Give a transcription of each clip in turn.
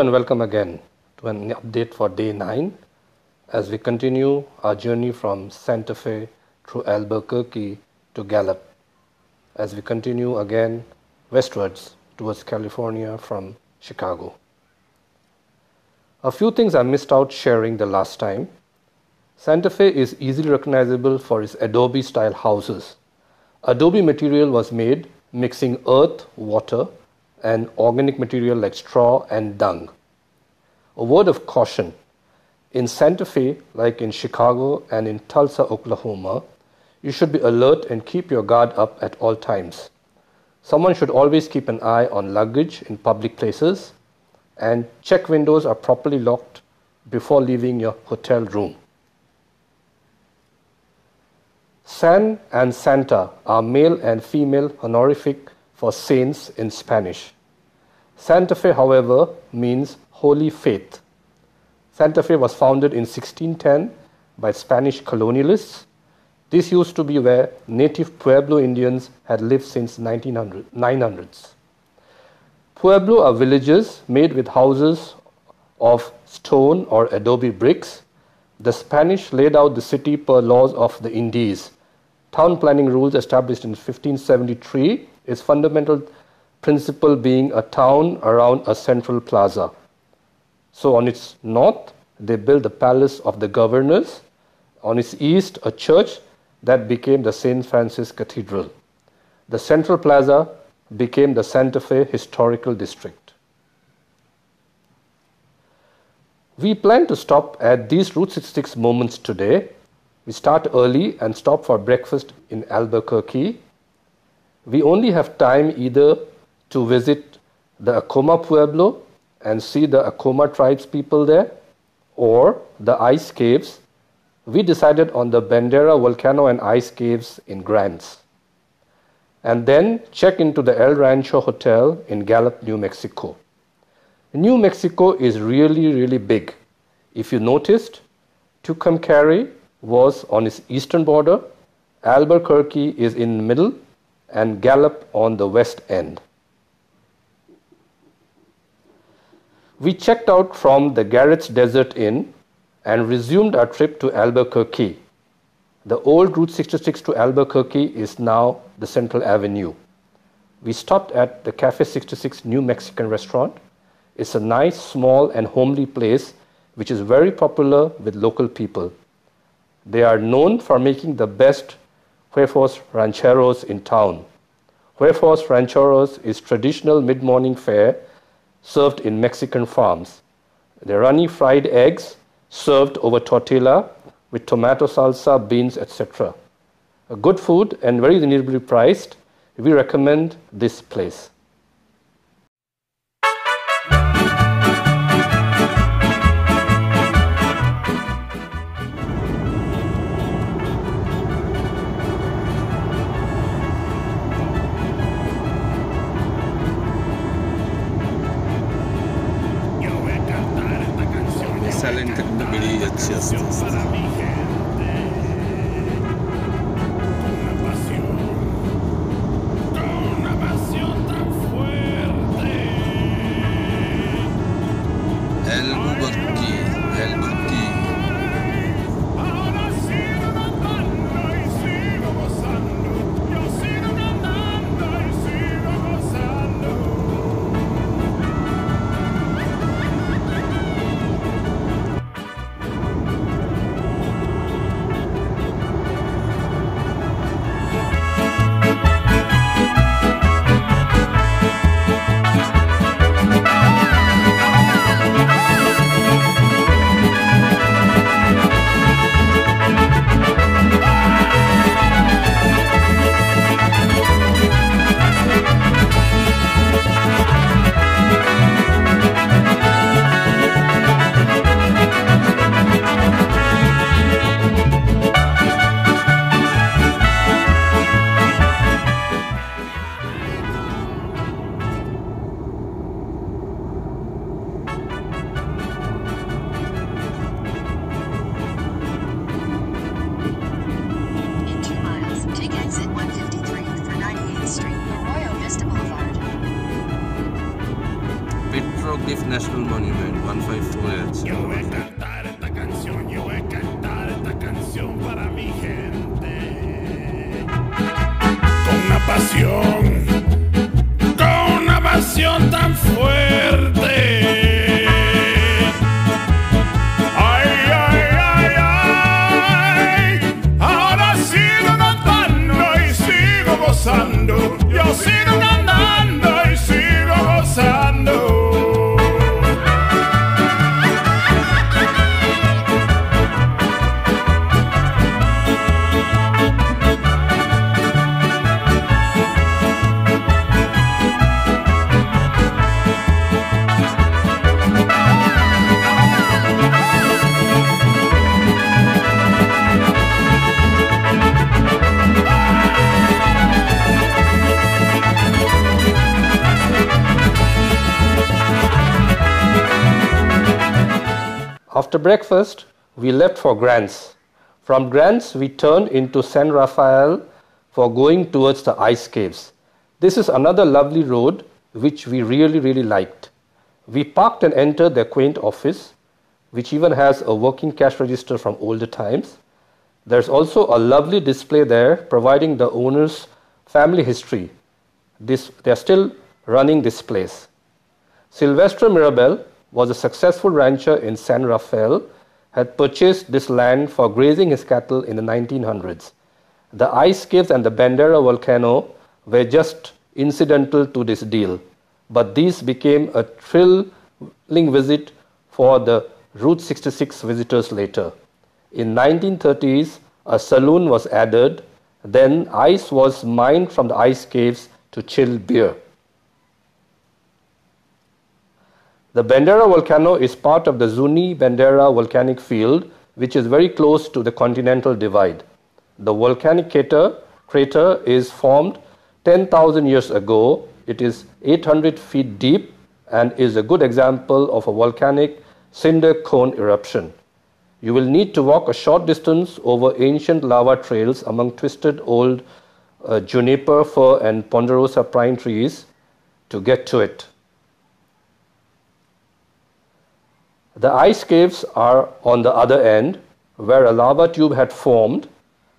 and welcome again to an update for day 9 as we continue our journey from Santa Fe through Albuquerque to Gallup, as we continue again westwards towards California from Chicago. A few things I missed out sharing the last time. Santa Fe is easily recognizable for its adobe style houses. Adobe material was made mixing earth, water, and organic material like straw and dung. A word of caution: in Santa Fe, like in Chicago and in Tulsa, Oklahoma, you should be alert and keep your guard up at all times. Someone should always keep an eye on luggage in public places, and check windows are properly locked before leaving your hotel room. San and Santa are male and female honorific for saints in Spanish. Santa Fe, however, means holy faith. Santa Fe was founded in 1610 by Spanish colonialists. This used to be where native Pueblo Indians had lived since 900s. Pueblo are villages made with houses of stone or adobe bricks. The Spanish laid out the city per laws of the Indies. Town planning rules established in 1573 is fundamental principle being a town around a central plaza. So on its north, they built the palace of the governors. On its east, a church that became the St. Francis Cathedral. The central plaza became the Santa Fe Historical District. We plan to stop at these Route 66 moments today. We start early and stop for breakfast in Albuquerque. We only have time either to visit the Acoma Pueblo and see the Acoma tribes people there, or the ice caves. We decided on the Bandera Volcano and ice caves in Grants. And then check into the El Rancho Hotel in Gallup, New Mexico. New Mexico is really big. If you noticed, Tucumcari was on its eastern border, Albuquerque is in the middle, and Gallup on the west end. We checked out from the Garrett's Desert Inn and resumed our trip to Albuquerque. The old Route 66 to Albuquerque is now the Central Avenue. We stopped at the Café 66 New Mexican restaurant. It's a nice, small, and homely place which is very popular with local people. They are known for making the best huevos rancheros in town. Huevos rancheros is traditional mid-morning fare served in Mexican farms. The runny fried eggs served over tortilla with tomato salsa, beans, etc. A good food and very reasonably priced. We recommend this place. Cliff National Monument, 154 Yo voy a cantar esta canción, yo voy a cantar esta canción para mi gente. Con una pasión tan fuerte. Ay, ay, ay, ay. Ahora sigo cantando y sigo gozando. Yo sigo cantando y sigo gozando. After breakfast, we left for Grants. From Grants, we turned into San Rafael for going towards the ice caves. This is another lovely road which we really liked. We parked and entered their quaint office, which even has a working cash register from older times. There's also a lovely display there providing the owner's family history. They are still running this place. Sylvester Mirabel was a successful rancher in San Rafael, had purchased this land for grazing his cattle in the 1900s. The ice caves and the Bandera volcano were just incidental to this deal, but these became a thrilling visit for the Route 66 visitors later. In 1930s, a saloon was added, then ice was mined from the ice caves to chill beer. The Bandera volcano is part of the Zuni Bandera volcanic field, which is very close to the Continental Divide. The volcanic crater is formed 10,000 years ago. It is 800 feet deep and is a good example of a volcanic cinder cone eruption. You will need to walk a short distance over ancient lava trails among twisted old juniper, fir and ponderosa pine trees to get to it. The ice caves are on the other end, where a lava tube had formed.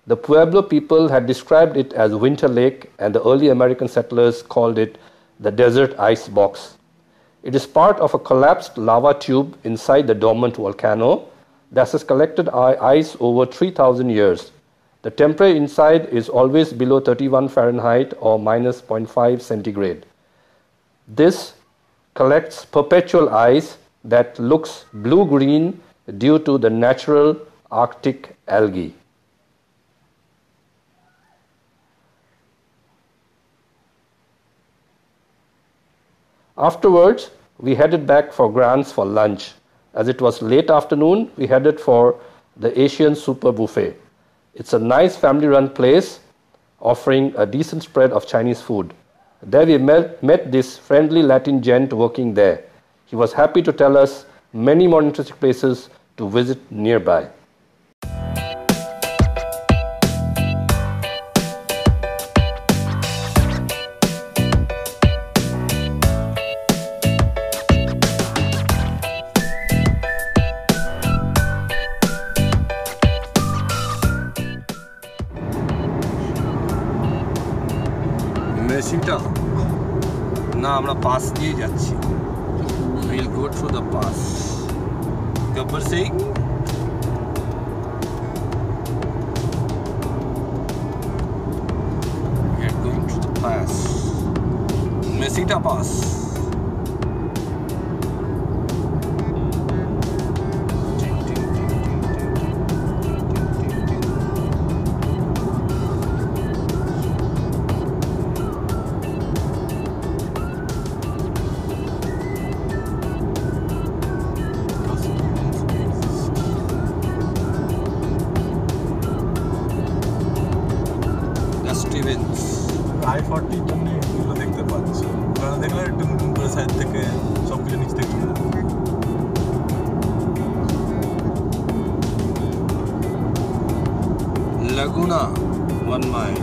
The Pueblo people had described it as Winter Lake, and the early American settlers called it the desert ice box. It is part of a collapsed lava tube inside the dormant volcano that has collected ice over 3,000 years. The temperature inside is always below 31 Fahrenheit or minus 0.5 centigrade. This collects perpetual ice that looks blue-green due to the natural Arctic algae. Afterwards, we headed back for Grants for lunch. As it was late afternoon, we headed for the Asian Super Buffet. It's a nice family-run place offering a decent spread of Chinese food. There we met this friendly Latin gent working there. He was happy to tell us many more interesting places to visit nearby. মেশিনটা না আমরা pass দিয়ে যাচ্ছি We'll go through the pass. Gabbar Singh. We are going through the pass. Mesita Pass. I-40 জন্য এগুলো দেখতে পাচ্ছি কারণ দেখলে একটু নতুন করে সাইড থেকে সবগুলো নিচ থেকে Laguna 1 mile.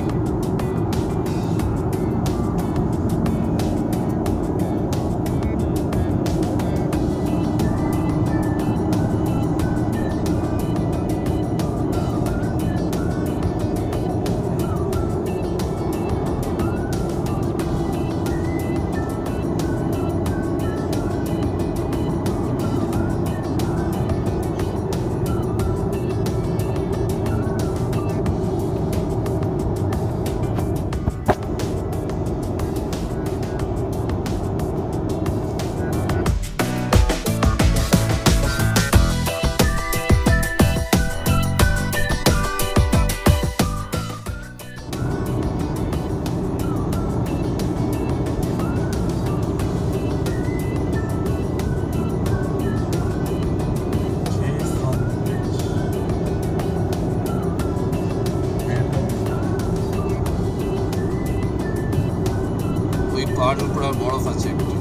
বরফ আছে একটু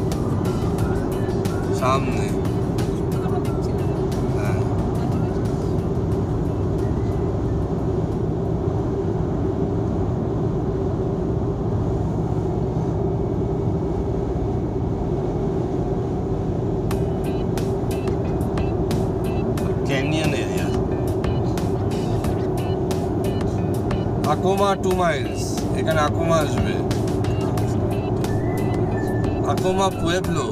সামনে। হ্যাঁ ক্যানিয়ন এরিয়া। আকোমা 2 miles, এখানে আকোমা আসবে। আকোমা Pueblo.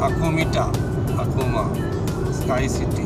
Akomita, Akoma, Sky City.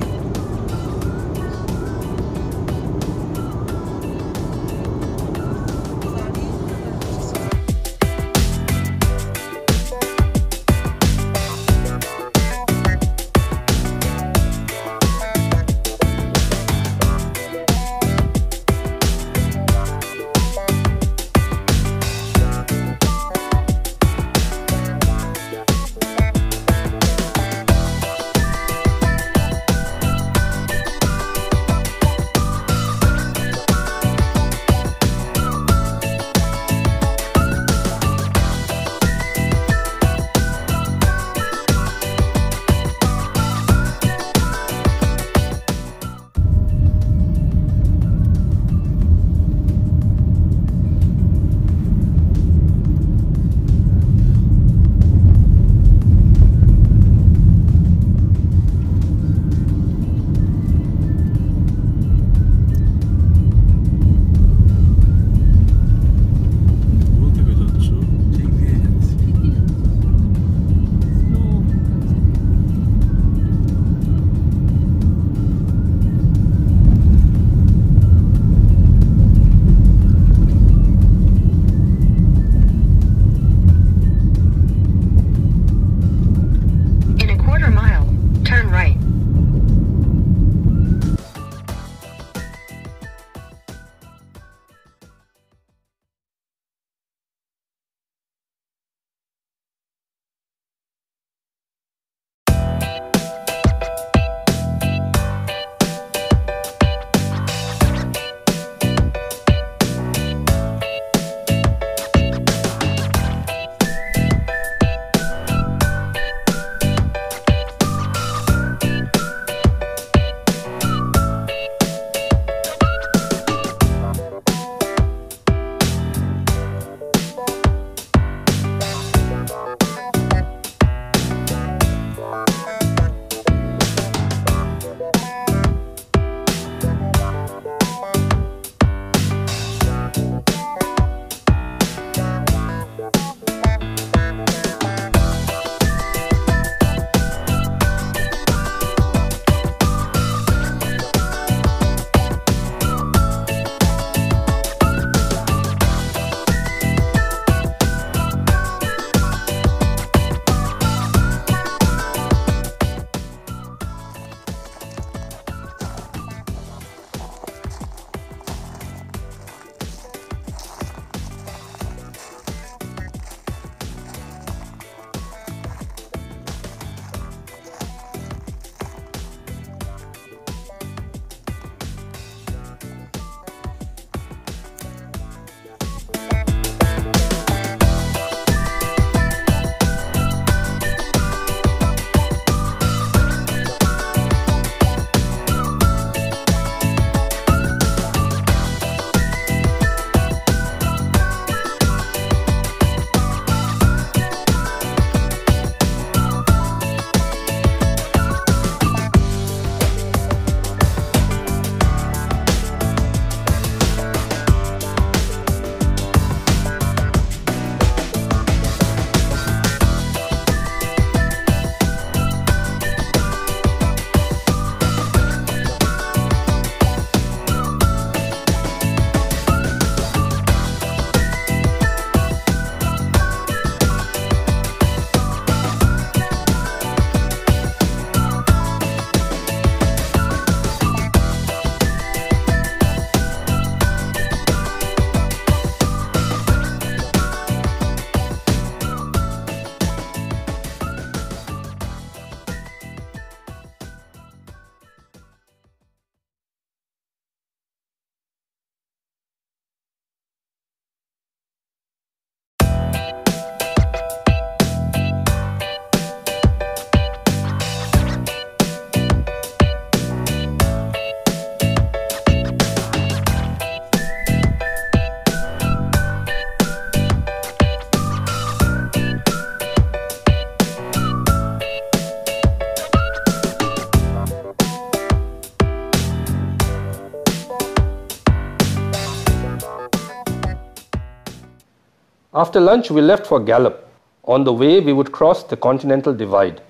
After lunch, we left for Gallup. On the way, we would cross the Continental Divide.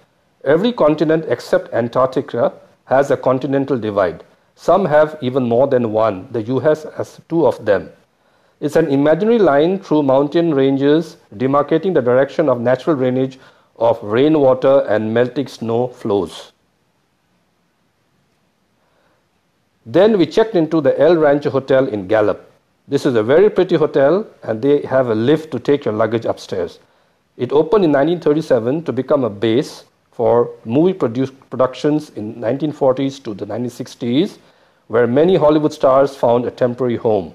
Every continent except Antarctica has a Continental Divide. Some have even more than one. The US has two of them. It's an imaginary line through mountain ranges demarcating the direction of natural drainage of rainwater and melting snow flows. Then we checked into the El Rancho Hotel in Gallup. This is a very pretty hotel, and they have a lift to take your luggage upstairs. It opened in 1937 to become a base for movie productions in 1940s to the 1960s, where many Hollywood stars found a temporary home.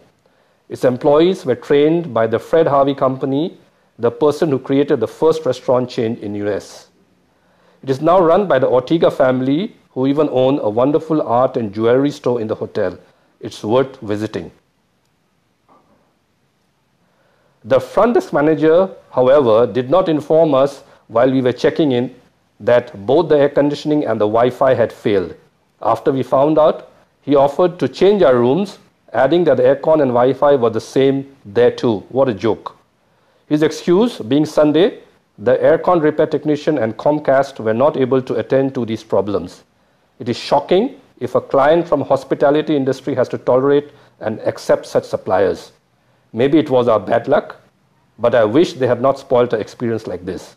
Its employees were trained by the Fred Harvey Company, the person who created the first restaurant chain in US. It is now run by the Ortega family, who even own a wonderful art and jewelry store in the hotel. It's worth visiting. The front desk manager, however, did not inform us while we were checking in that both the air conditioning and the Wi-Fi had failed. After we found out, he offered to change our rooms, adding that the aircon and Wi-Fi were the same there too. What a joke. His excuse being Sunday, the aircon repair technician and Comcast were not able to attend to these problems. It is shocking if a client from hospitality industry has to tolerate and accept such suppliers. Maybe it was our bad luck, but I wish they had not spoiled an experience like this.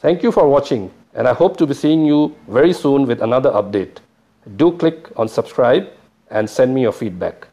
Thank you for watching, and I hope to be seeing you very soon with another update. Do click on subscribe and send me your feedback.